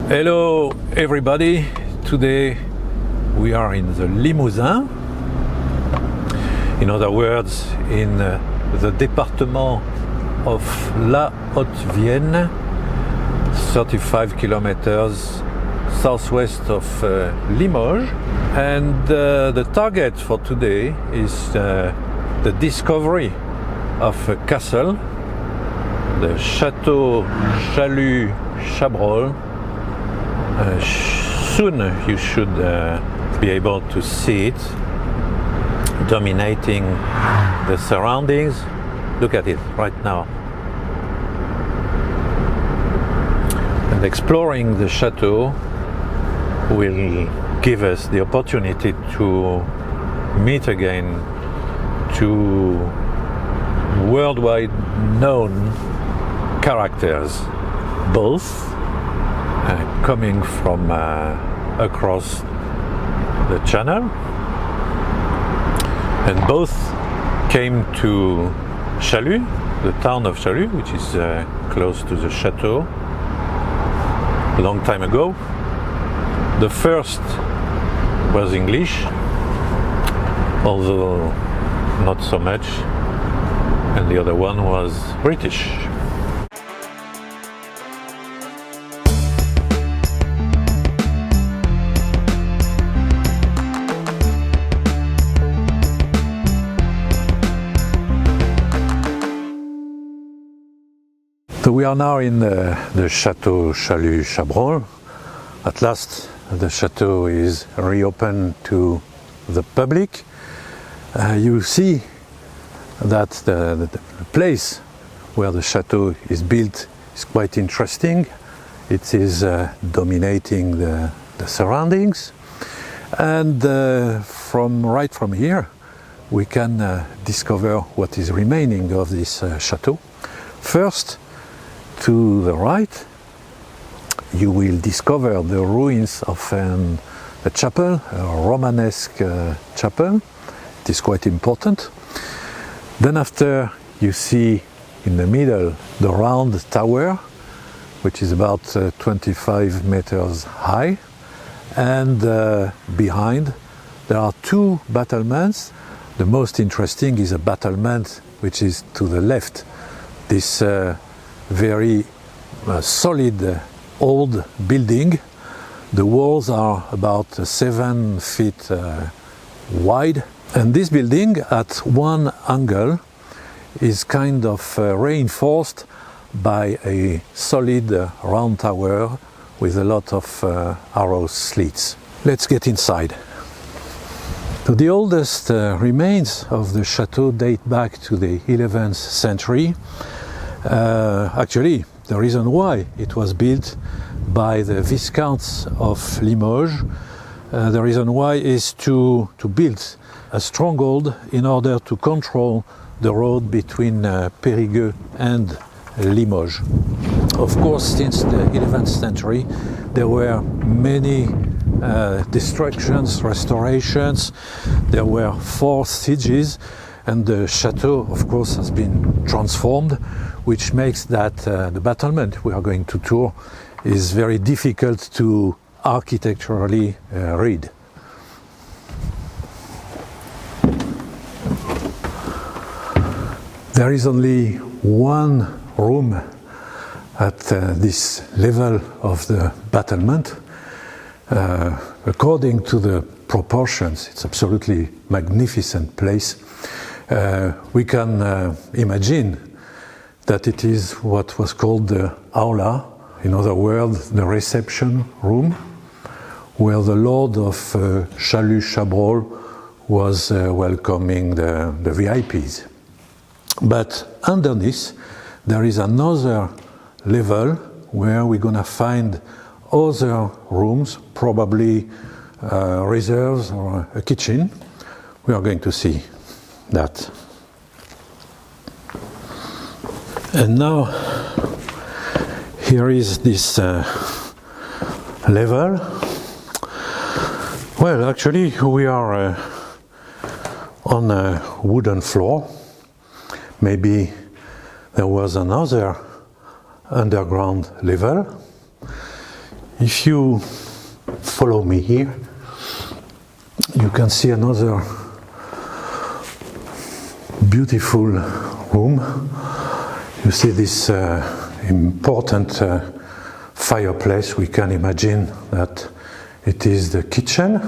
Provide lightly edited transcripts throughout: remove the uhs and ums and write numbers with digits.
Hello everybody, today we are in the Limousin, in other words in the département of La Haute-Vienne, 35 kilometers southwest of Limoges, and the target for today is the discovery of a castle, the Chateau Chalus Chabrol. Soon you should be able to see it dominating the surroundings. Look at it right now. And exploring the chateau will give us the opportunity to meet again two worldwide known characters, both coming from across the channel, and both came to Chalus, the town of Chalus, which is close to the chateau, a long time ago. The first was English, although not so much, and the other one was British. So we are now in the Chateau Chalus Chabrol. At last the chateau is reopened to the public. You see that the place where the chateau is built is quite interesting. It is dominating the surroundings, and right from here we can discover what is remaining of this chateau. First, to the right, you will discover the ruins of a chapel, a Romanesque chapel. It is quite important. Then after, you see in the middle the round tower, which is about 25 meters high, and behind there are two battlements. The most interesting is a battlement which is to the left. This very solid old building. The walls are about 7 feet wide, and this building at one angle is kind of reinforced by a solid round tower with a lot of arrow slits. Let's get inside. So the oldest remains of the chateau date back to the 11th century. Actually, the reason why it was built by the Viscounts of Limoges, the reason why is to build a stronghold in order to control the road between Périgueux and Limoges. Of course, since the 11th century, there were many destructions, restorations, there were 4 sieges, and the chateau, of course, has been transformed, which makes that the battlement we are going to tour is very difficult to architecturally read. There is only one room at this level of the battlement. According to the proportions, it's absolutely magnificent place. We can imagine that it is what was called the aula, in other words, the reception room, where the Lord of Chalus Chabrol was welcoming the VIPs. But underneath, there is another level where we're gonna find other rooms, probably reserves or a kitchen. We are going to see that. And now here is this level. Well, actually we are on a wooden floor. Maybe there was another underground level. If you follow me here, you can see another beautiful room. You see this important fireplace. We can imagine that it is the kitchen.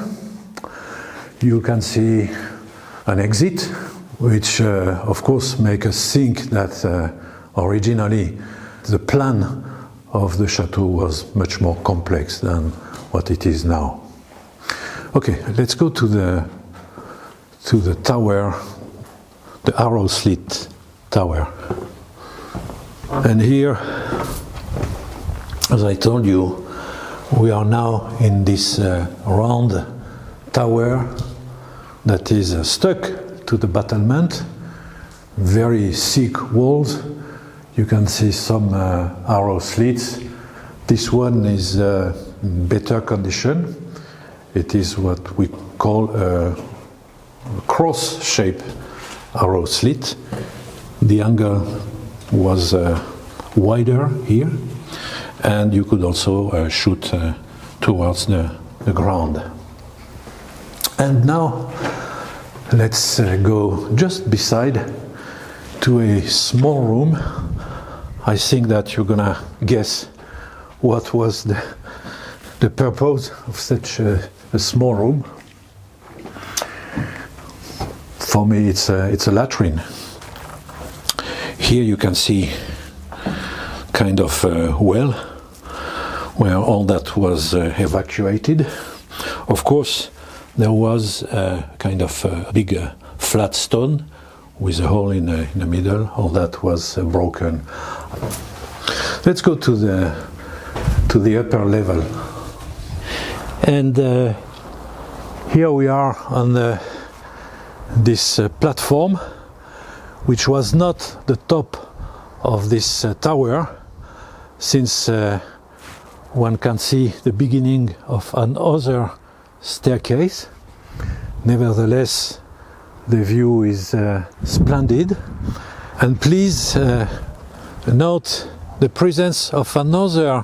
You can see an exit, which of course make us think that originally the plan of the chateau was much more complex than what it is now. Okay, let's go to the tower, the arrow slit tower. And here, as I told you, we are now in this round tower that is stuck to the battlement, very thick walls. You can see some arrow slits. This one is better condition. It is what we call a cross-shaped arrow slit. The angle was wider here, and you could also shoot towards the ground. And now let's go just beside to a small room. I think that you're gonna guess what was the purpose of such a small room. For me, it's a latrine. Here you can see kind of well where all that was evacuated. Of course, there was a kind of big flat stone with a hole in the middle. All that was broken. Let's go to the upper level. And here we are on this platform, which was not the top of this tower, since one can see the beginning of another staircase. Nevertheless, the view is splendid. And please note the presence of another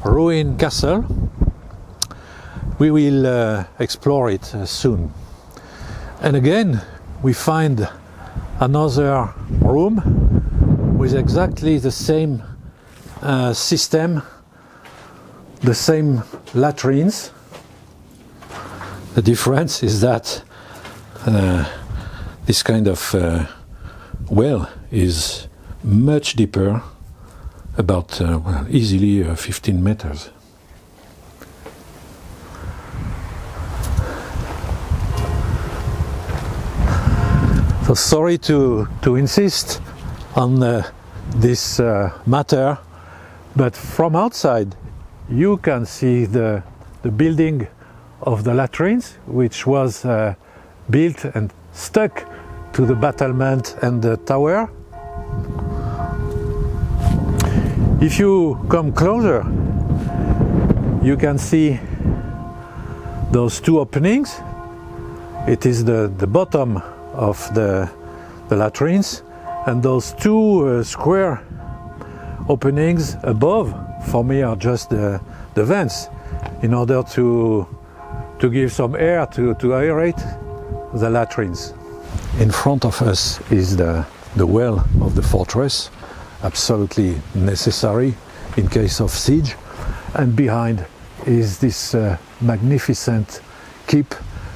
ruined castle. We will explore it soon. And again, we find another room with exactly the same system, the same latrines. The difference is that this kind of well is much deeper, about easily 15 meters. So sorry to insist on this matter, but from outside you can see the building of the latrines, which was built and stuck to the battlement and the tower. If you come closer, you can see those two openings. It is the bottom of the latrines, and those two square openings above, for me, are just the vents, in order to give some air to aerate the latrines. In front of us is the well of the fortress, absolutely necessary in case of siege, and behind is this magnificent keep,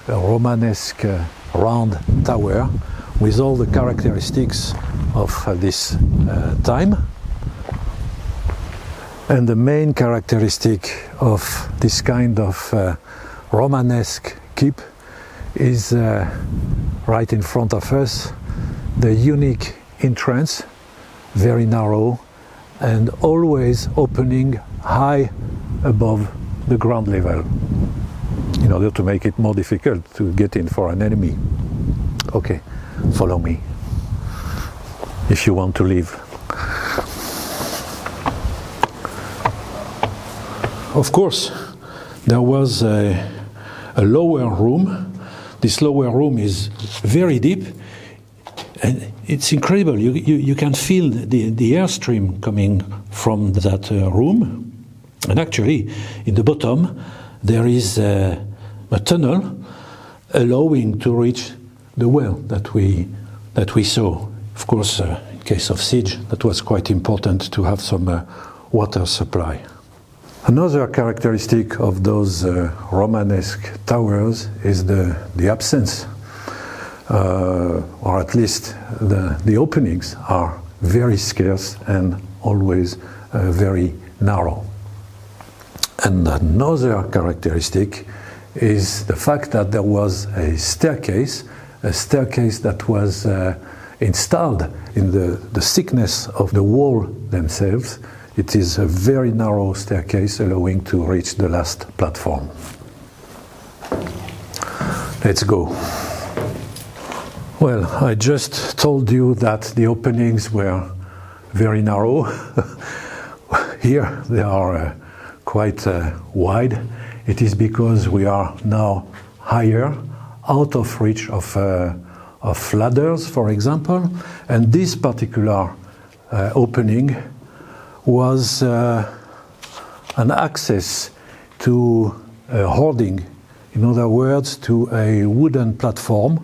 a Romanesque round tower with all the characteristics of this time. And the main characteristic of this kind of Romanesque keep is right in front of us, the unique entrance, very narrow and always opening high above the ground level, in order to make it more difficult to get in for an enemy. Okay, follow me if you want to leave. Of course, there was a lower room. This lower room is very deep, and it's incredible. You can feel the airstream coming from that room. And actually, in the bottom, there is a tunnel allowing to reach the well that we saw. Of course, in case of siege, that was quite important to have some water supply. Another characteristic of those Romanesque towers is the absence, or at least the openings are very scarce and always very narrow. And another characteristic is the fact that there was a staircase that was installed in the thickness of the wall themselves. It is a very narrow staircase allowing to reach the last platform. Let's go. Well, I just told you that the openings were very narrow. Here they are quite wide. It is because we are now higher, out of reach of ladders, for example, and this particular opening was an access to a hoarding, in other words, to a wooden platform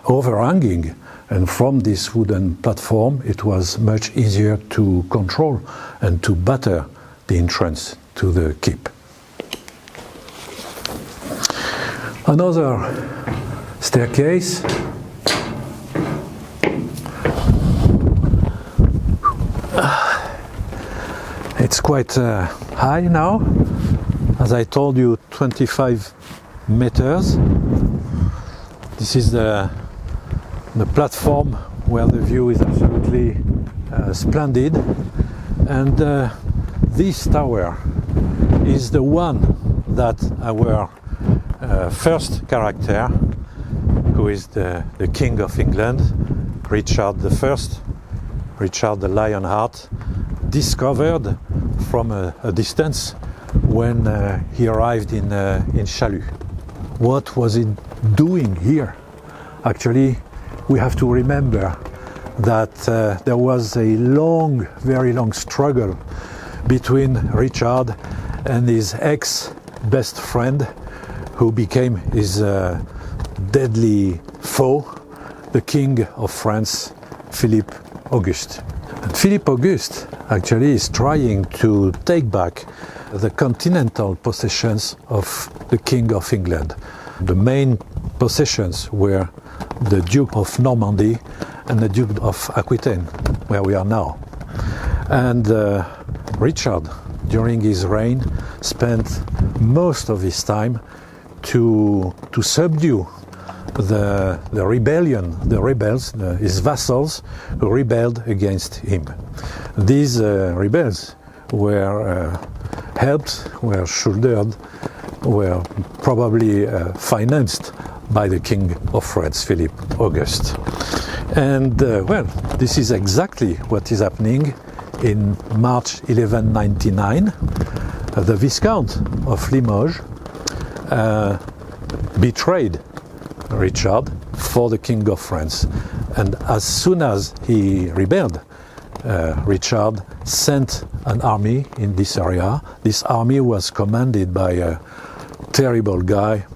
overhanging, and from this wooden platform it was much easier to control and to batter the entrance to the keep. Another staircase. It's quite high now, as I told you, 25 meters. This is the platform where the view is absolutely splendid, and this tower is the one that our first character, who is the King of England, Richard I, Richard the Lionheart, discovered from a distance when he arrived in Chalus. What was he doing here? Actually, we have to remember that there was a very long struggle between Richard and his ex-best friend, who became his deadly foe, the King of France, Philip Auguste. And Philip Auguste actually is trying to take back the continental possessions of the King of England. The main possessions were the Duke of Normandy and the Duke of Aquitaine, where we are now. And Richard, during his reign, spent most of his time to subdue the rebels, his vassals, who rebelled against him. These rebels were helped, were shouldered, were probably financed by the King of France, Philip Auguste. And well, this is exactly what is happening in March 1199. The Viscount of Limoges betrayed Richard for the King of France, and as soon as he rebelled, Richard sent an army in this area. This army was commanded by a terrible guy,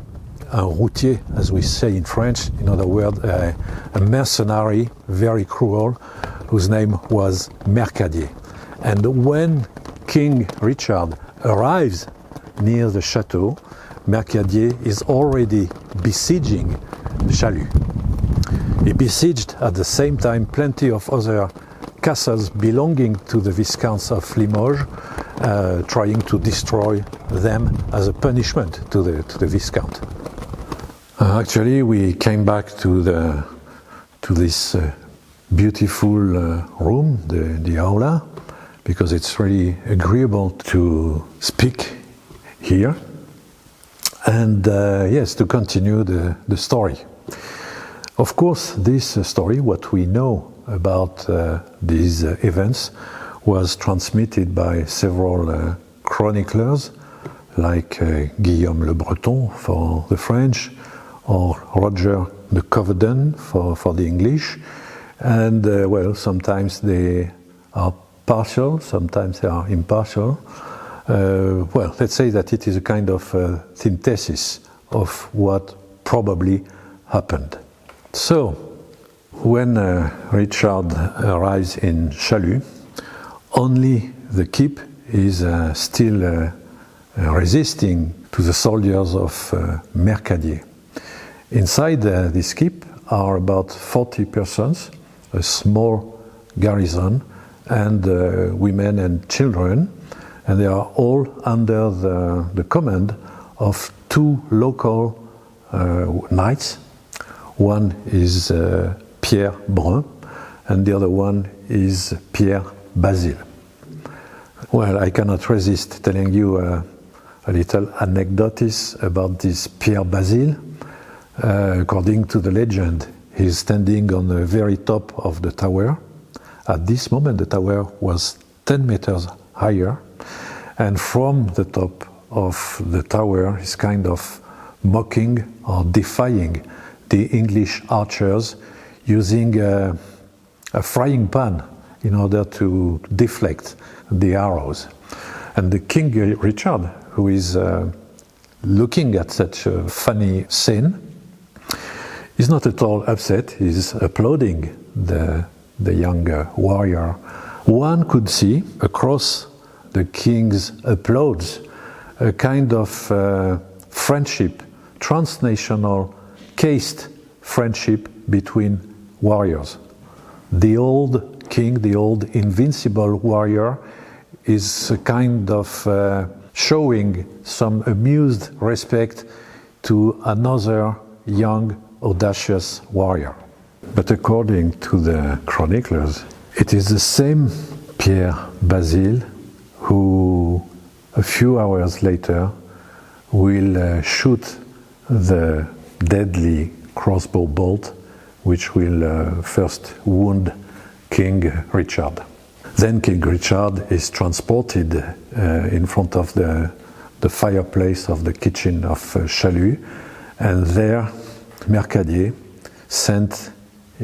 un routier, as we say in French, in other words, a mercenary, very cruel, whose name was Mercadier. And when King Richard arrives near the chateau, Mercadier is already besieging Chalus. He besieged at the same time plenty of other castles belonging to the Viscounts of Limoges, trying to destroy them as a punishment to the Viscount. Actually, we came back to this beautiful room, the aula, because it's really agreeable to speak here. And yes, to continue the story. Of course, this story, what we know about these events, was transmitted by several chroniclers, like Guillaume le Breton for the French, or Roger de Coverden for the English. And well, sometimes they are partial, sometimes they are impartial. well, let's say that it is a kind of synthesis of what probably happened. So, when Richard arrives in Chalus, only the keep is still resisting to the soldiers of Mercadier. Inside this keep are about 40 persons, a small garrison, and women and children, and they are all under the command of two local knights. One is Pierre Brun, and the other one is Pierre Basile. Well, I cannot resist telling you a little anecdote about this Pierre Basile. According to the legend, he's standing on the very top of the tower. At this moment, the tower was 10 meters higher, and from the top of the tower, he's kind of mocking or defying the English archers using a frying pan in order to deflect the arrows. And the King Richard, who is looking at such a funny scene, is not at all upset. He's applauding the young warrior. One could see across the king's applause a kind of friendship, transnational, caste friendship between warriors. The old king, the old invincible warrior, is a kind of showing some amused respect to another young, audacious warrior. But according to the chroniclers, it is the same Pierre Basile who, a few hours later, will shoot the deadly crossbow bolt which will first wound King Richard. Then King Richard is transported in front of the fireplace of the kitchen of Chalus, and there Mercadier sent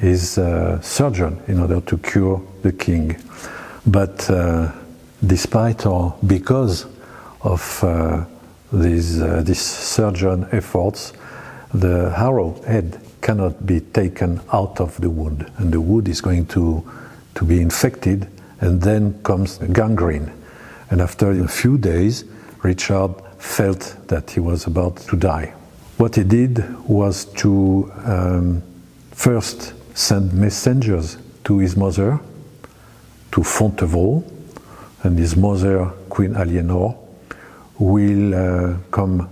his surgeon in order to cure the king. But despite or because of these surgeon efforts, the arrowhead cannot be taken out of the wound, and the wound is going to be infected, and then comes gangrene. And after a few days, Richard felt that he was about to die. What he did was to first send messengers to his mother, to Fontevraud, and his mother, Queen Aliénor, will come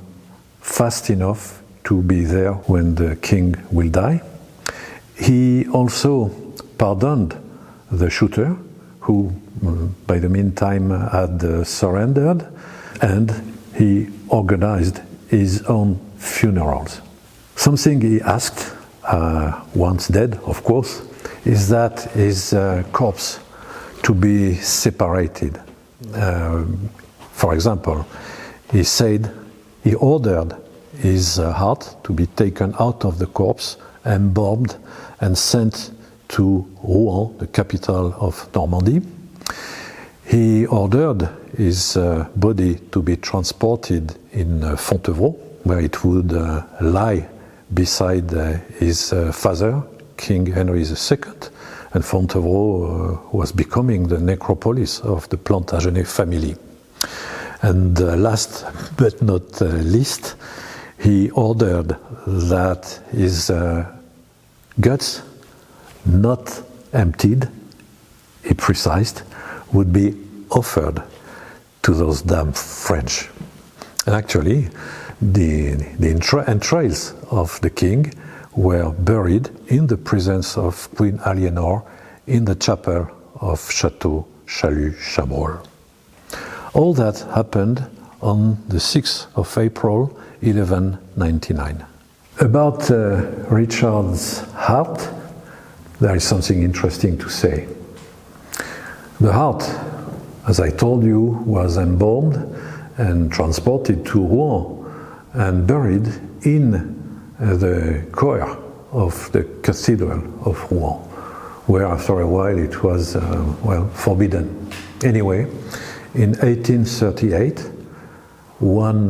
fast enough to be there when the king will die. He also pardoned the shooter, who by the meantime had surrendered, and he organized his own funerals. Something he asked, once dead of course, is that his corpse to be separated. For example, he ordered his heart to be taken out of the corpse, embalmed, and sent to Rouen, the capital of Normandy. He ordered his body to be transported in Fontevraud, where it would lie beside his father, King Henry II, and Fontevraud was becoming the necropolis of the Plantagenet family. And last but not least, he ordered that his guts, not emptied, he precised, would be offered to those damn French. And actually, the entrails of the king were buried in the presence of Queen Aliénor in the chapel of Chateau Chalus Chabrol. All that happened on the 6th of April, 1199. About Richard's heart, there is something interesting to say. The heart, as I told you, was embalmed and transported to Rouen and buried in the choir of the Cathedral of Rouen, where after a while it was, forbidden. Anyway, In 1838, one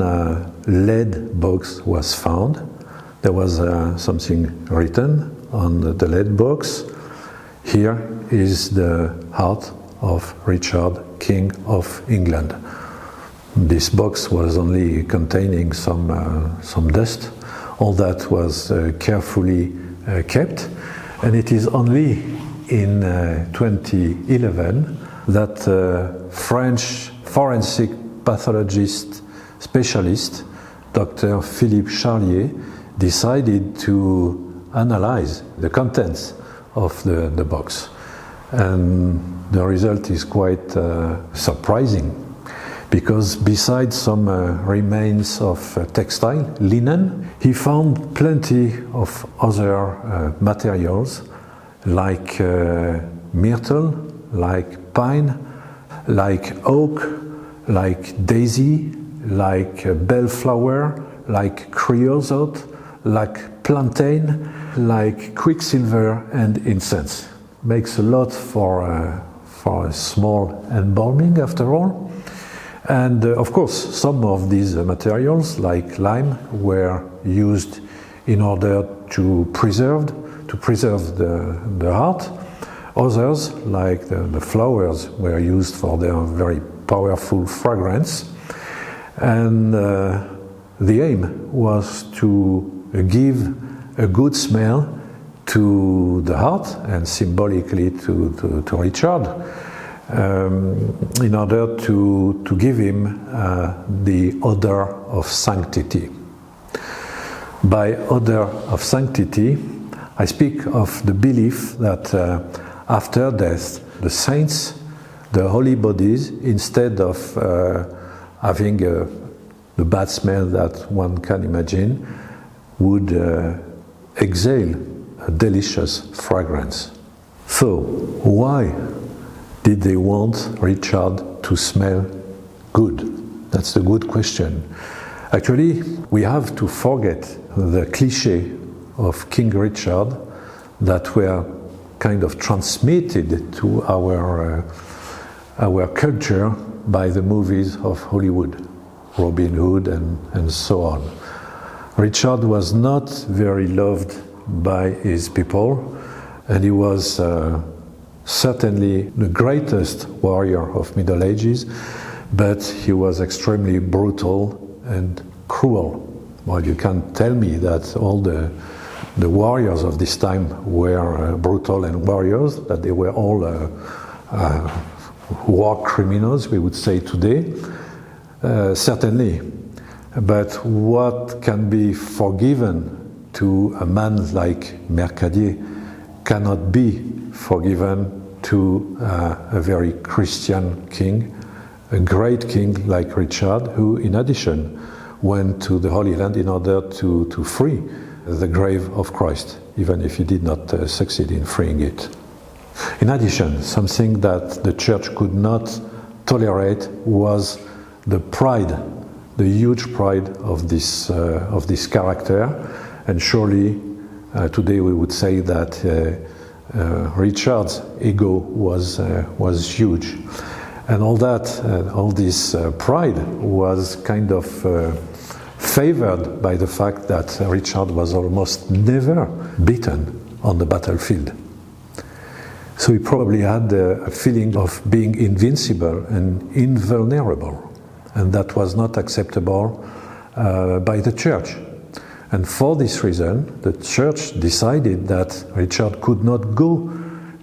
lead box was found. There was something written on the lead box. Here is the heart of Richard, King of England. This box was only containing some dust. All that was carefully kept, and it is only in 2011 that French forensic pathologist specialist Dr. Philippe Charlier decided to analyze the contents of the box, and the result is quite surprising, because besides some remains of textile, linen, he found plenty of other materials like myrtle, like pine, like oak, like daisy, like bellflower, like creosote, like plantain, like quicksilver and incense. Makes a lot for a small embalming after all. And of course, some of these materials, like lime, were used in order to preserve the heart. Others, like the flowers, were used for their very powerful fragrance. And the aim was to give a good smell to the heart and symbolically to Richard, in order to give him the odor of sanctity. By odor of sanctity, I speak of the belief that after death, the saints, the holy bodies, instead of having the bad smell that one can imagine, would exhale a delicious fragrance. So, why did they want Richard to smell good? That's a good question. Actually, we have to forget the cliché of King Richard that were kind of transmitted to our culture by the movies of Hollywood, Robin Hood and so on. Richard was not very loved by his people, and he was certainly the greatest warrior of Middle Ages, but he was extremely brutal and cruel. Well, you can't tell me that all the warriors of this time were brutal and warriors, that they were all war criminals, we would say today. Certainly. But what can be forgiven to a man like Mercadier cannot be forgiven to a very Christian king, a great king like Richard, who in addition went to the Holy Land in order to free the grave of Christ, even if he did not succeed in freeing it. In addition, something that the church could not tolerate was the pride, the huge pride of this character, and surely today we would say that Richard's ego was huge, and all that, all this pride was kind of favored by the fact that Richard was almost never beaten on the battlefield. So he probably had a feeling of being invincible and invulnerable, and that was not acceptable by the church. And for this reason, the church decided that Richard could not go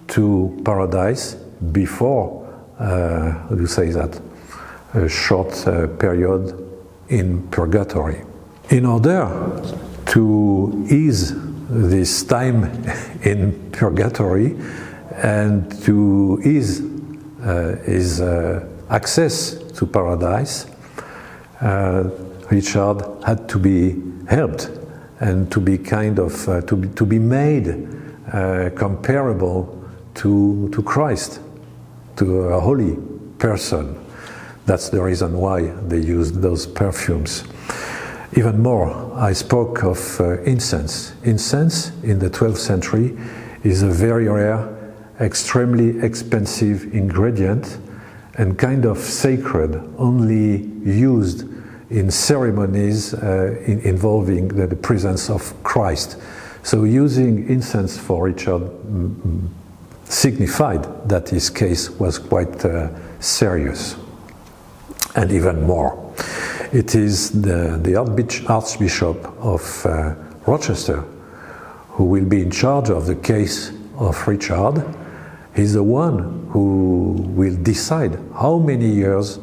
to paradise before, how do you say that, a short period in purgatory. In order to ease this time in purgatory and to ease his access to paradise, Richard had to be helped and to be kind of to be made comparable to Christ, to a holy person. That's the reason why they used those perfumes. Even more, I spoke of incense. Incense in the 12th century is a very rare, extremely expensive ingredient, and kind of sacred, only used in ceremonies involving the presence of Christ. So using incense for Richard signified that his case was quite serious, and even more. It is the Archbishop of Rochester who will be in charge of the case of Richard. He's the one who will decide how many years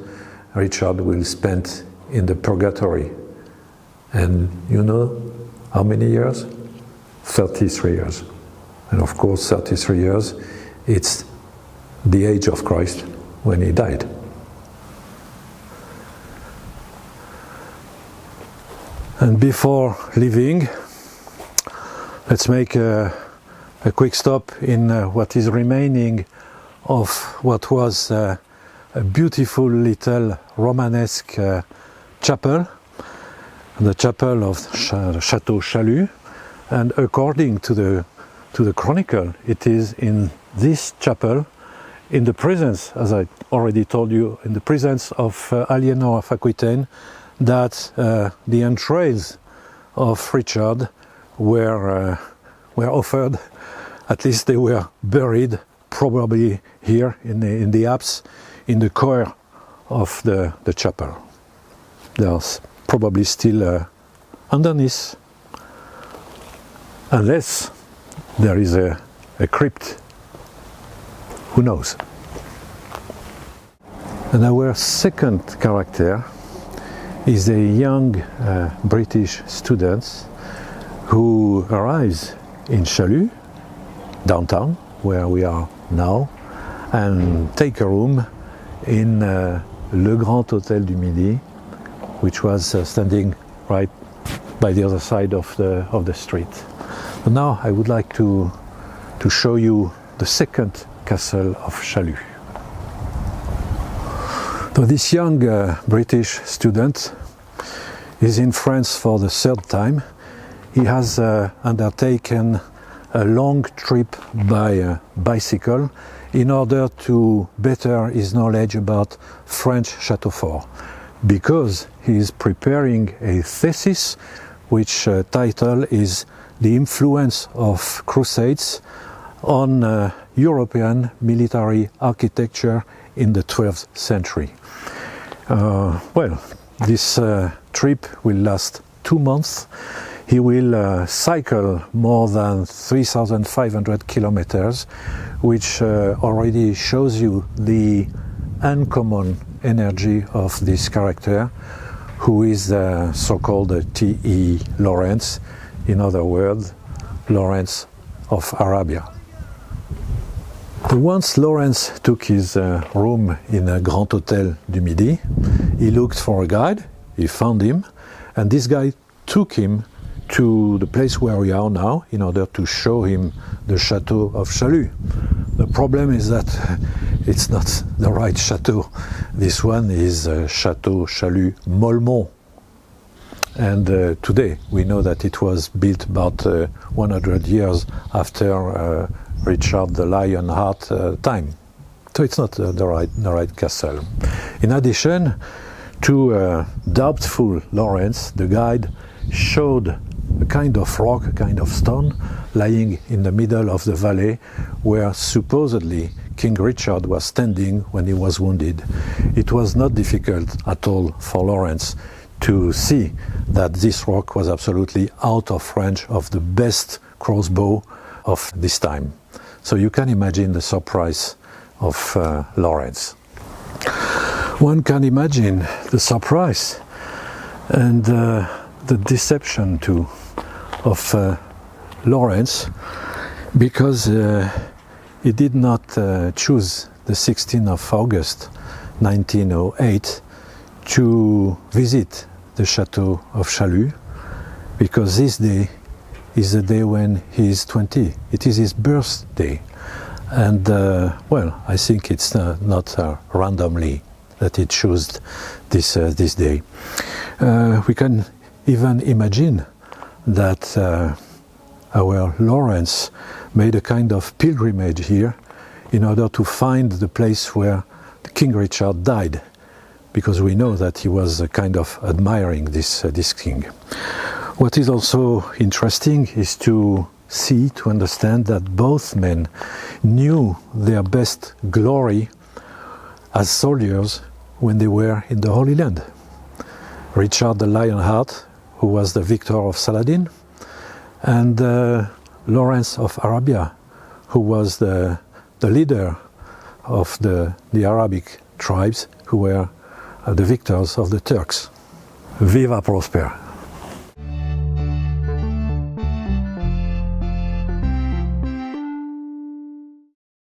Richard will spend in the purgatory. And you know how many years? 33 years. And of course, 33 years, it's the age of Christ when he died. And before leaving, let's make a quick stop in what is remaining of what was a beautiful little Romanesque chapel, the chapel of Chateau Chalus. And according to the chronicle, it is in this chapel, in the presence, as I already told you, in the presence of Aliénor of Aquitaine, that the entrails of Richard were offered. At least they were buried, probably here in the apse, in the choir of the chapel. There's probably still underneath, unless there is a crypt. Who knows? And our second character is a young British student who arrives in Chalus, downtown, where we are now, and take a room in Le Grand Hôtel du Midi, which was standing right by the other side of the street. But now I would like to show you the second castle of Chalus. So this young British student is in France for the third time. He has undertaken a long trip by bicycle in order to better his knowledge about French Chateau Fort, because he is preparing a thesis which title is The Influence of Crusades on European military architecture in the 12th century. Well, this trip will last 2 months. He will cycle more than 3,500 kilometers, which already shows you the uncommon energy of this character, who is so-called T.E. Lawrence, in other words, Lawrence of Arabia. Once Lawrence took his room in a Grand Hôtel du Midi, he looked for a guide, he found him, and this guy took him to the place where we are now in order to show him the Chateau of Chalus. The problem is that it's not the right chateau. This one is Chateau Chalus Molmont. And today we know that it was built about 100 years after Richard the Lionheart time. So it's not the right castle. In addition to doubtful Lawrence, the guide showed a kind of rock, a kind of stone, lying in the middle of the valley where supposedly King Richard was standing when he was wounded. It was not difficult at all for Lawrence to see that this rock was absolutely out of range of the best crossbow of this time. So you can imagine the surprise of Lawrence. One can imagine the surprise and the deception too of Lawrence, because he did not choose the 16th of August 1908 to visit the Chateau of Chalus, because this day is the day when he is 20. It is his birthday. And well, I think it's not randomly that he chose this day. We can even imagine that our Lawrence made a kind of pilgrimage here in order to find the place where King Richard died, because we know that he was kind of admiring this king. What is also interesting is to see, to understand that both men knew their best glory as soldiers when they were in the Holy Land. Richard the Lionheart, who was the victor of Saladin, and Lawrence of Arabia, who was the leader of the Arabic tribes who were the victors of the Turks. Viva Prosper!